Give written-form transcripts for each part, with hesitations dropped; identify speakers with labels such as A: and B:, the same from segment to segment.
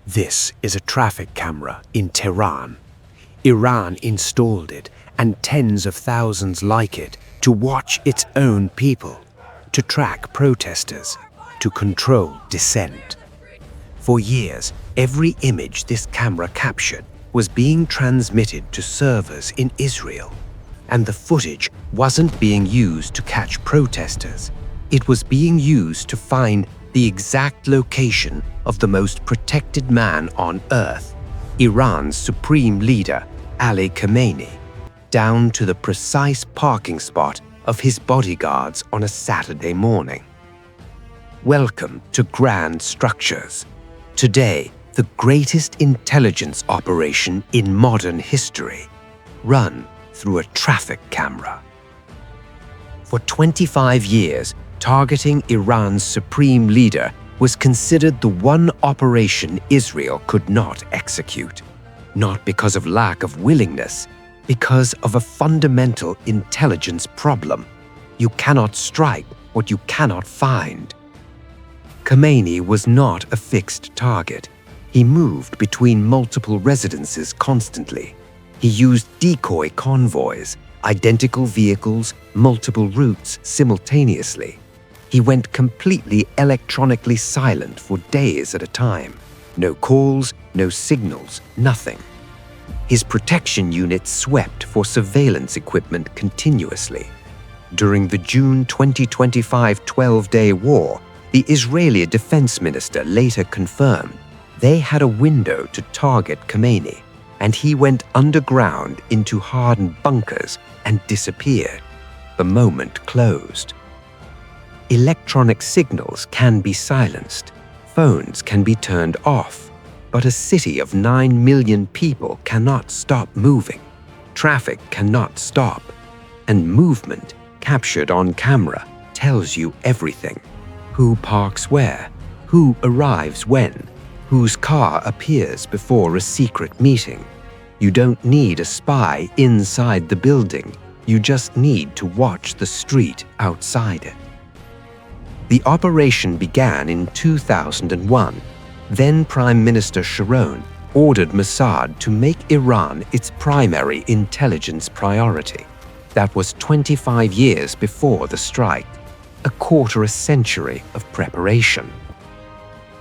A: This is a traffic camera in Tehran. Iran installed it and tens of thousands like it to watch its own people, to track protesters, to control dissent. For years, every image this camera captured was being transmitted to servers in Israel. And the footage wasn't being used to catch protesters. It was being used to find the exact location of the most protected man on earth, Iran's supreme leader, Ali Khamenei, down to the precise parking spot of his bodyguards on a Saturday morning. Welcome to Grand Structures. Today, the greatest intelligence operation in modern history, run through a traffic camera. For 25 years, targeting Iran's supreme leader was considered the one operation Israel could not execute, not because of lack of willingness, because of a fundamental intelligence problem. You cannot strike what you cannot find. Khamenei was not a fixed target. He moved between multiple residences constantly. He used decoy convoys, identical vehicles, multiple routes simultaneously. He went completely electronically silent for days at a time. No calls, no signals, nothing. His protection units swept for surveillance equipment continuously. During the June 2025 12-day war, the Israeli defense minister later confirmed they had a window to target Khamenei, and he went underground into hardened bunkers and disappeared. The moment closed. Electronic signals can be silenced, phones can be turned off, but a city of 9 million people cannot stop moving. Traffic cannot stop, and movement, captured on camera, tells you everything. Who parks where, who arrives when, whose car appears before a secret meeting. You don't need a spy inside the building, you just need to watch the street outside it. The operation began in 2001. Then Prime Minister Sharon ordered Mossad to make Iran its primary intelligence priority. That was 25 years before the strike, a quarter century of preparation.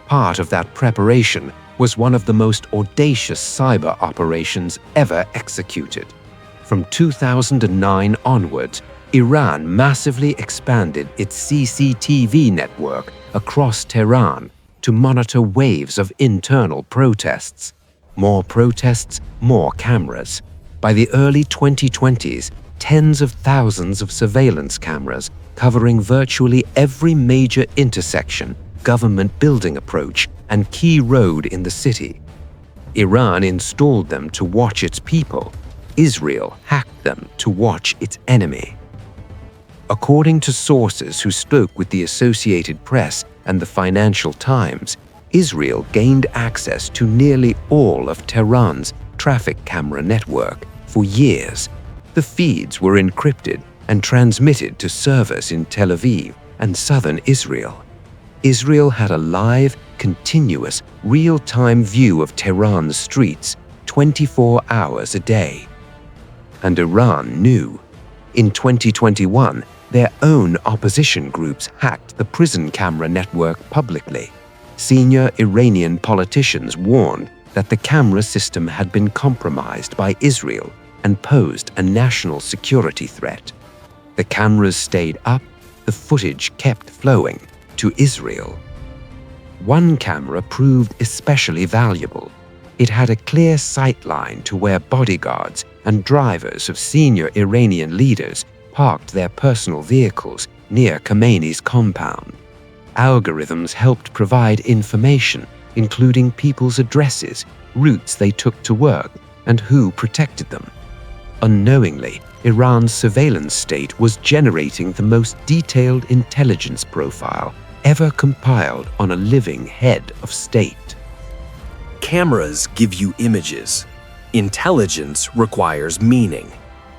A: Part of that preparation was one of the most audacious cyber operations ever executed. From 2009 onwards, Iran massively expanded its CCTV network across Tehran to monitor waves of internal protests. More protests, more cameras. By the early 2020s, tens of thousands of surveillance cameras covering virtually every major intersection, government building approach, and key road in the city. Iran installed them to watch its people. Israel hacked them to watch its enemy. According to sources who spoke with the Associated Press and the Financial Times, Israel gained access to nearly all of Tehran's traffic camera network for years. The feeds were encrypted and transmitted to servers in Tel Aviv and southern Israel. Israel had a live, continuous, real-time view of Tehran's streets 24 hours a day. And Iran knew. In 2021, their own opposition groups hacked the prison camera network publicly. Senior Iranian politicians warned that the camera system had been compromised by Israel and posed a national security threat. The cameras stayed up, the footage kept flowing to Israel. One camera proved especially valuable. It had a clear sightline to where bodyguards and drivers of senior Iranian leaders parked their personal vehicles near Khamenei's compound. Algorithms helped provide information, including people's addresses, routes they took to work, and who protected them. Unknowingly, Iran's surveillance state was generating the most detailed intelligence profile ever compiled on a living head of state.
B: Cameras give you images. Intelligence requires meaning.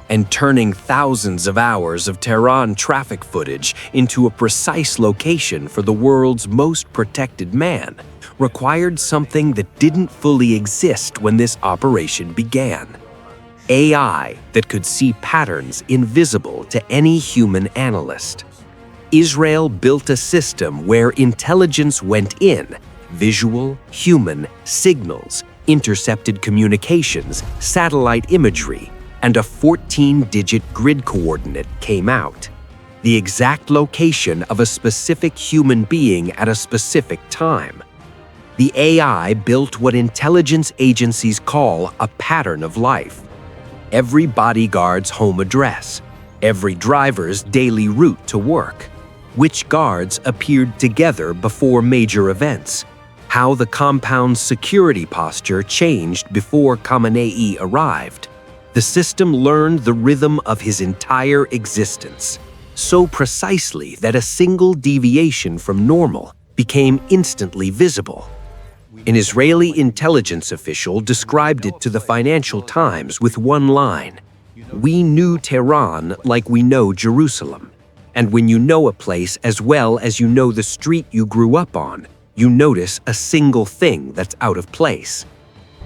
B: And turning thousands of hours of Tehran traffic footage into a precise location for the world's most protected man required something that didn't fully exist when this operation began. AI that could see patterns invisible to any human analyst. Israel built a system where intelligence went in, visual, human, signals, intercepted communications, satellite imagery, and a 14-digit grid coordinate came out. The exact location of a specific human being at a specific time. The AI built what intelligence agencies call a pattern of life. Every bodyguard's home address, every driver's daily route to work, which guards appeared together before major events, how the compound's security posture changed before Khamenei arrived. The system learned the rhythm of his entire existence, so precisely that a single deviation from normal became instantly visible. An Israeli intelligence official described it to the Financial Times with one line: "We knew Tehran like we know Jerusalem. And when you know a place as well as you know the street you grew up on, you notice a single thing that's out of place."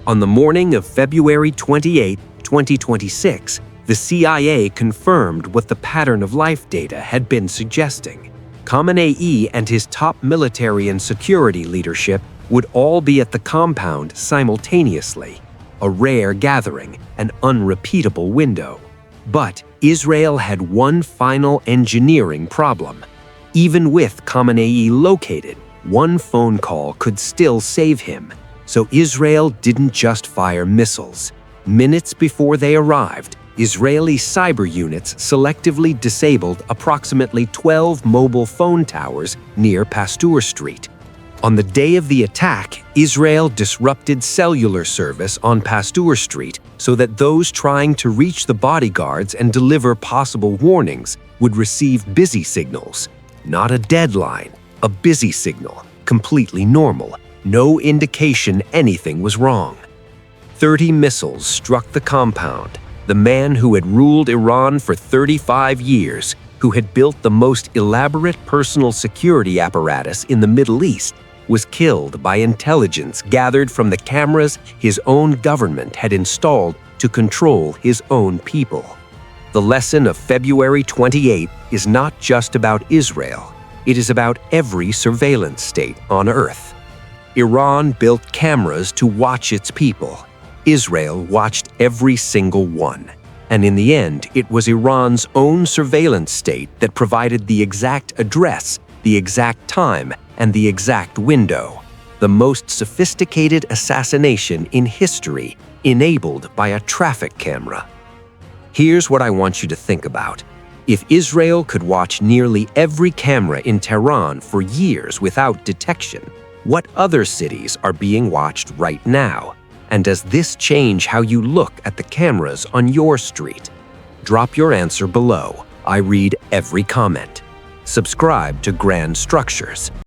B: On the morning of February 28, 2026, the CIA confirmed what the pattern of life data had been suggesting. Khamenei and his top military and security leadership would all be at the compound simultaneously, a rare gathering, an unrepeatable window. But Israel had one final engineering problem. Even with Khamenei located, one phone call could still save him. So Israel didn't just fire missiles. Minutes before they arrived, Israeli cyber units selectively disabled approximately 12 mobile phone towers near Pasteur Street. On the day of the attack, Israel disrupted cellular service on Pasteur Street so that those trying to reach the bodyguards and deliver possible warnings would receive busy signals. Not a deadline, a busy signal, completely normal, no indication anything was wrong. 30 missiles struck the compound. The man who had ruled Iran for 35 years, who had built the most elaborate personal security apparatus in the Middle East, was killed by intelligence gathered from the cameras his own government had installed to control his own people. The lesson of February 28 is not just about Israel. It is about every surveillance state on Earth. Iran built cameras to watch its people. Israel watched every single one. And in the end, it was Iran's own surveillance state that provided the exact address, the exact time, and the exact window. The most sophisticated assassination in history, enabled by a traffic camera. Here's what I want you to think about. If Israel could watch nearly every camera in Tehran for years without detection, what other cities are being watched right now? And does this change how you look at the cameras on your street? Drop your answer below. I read every comment. Subscribe to Grand Structures.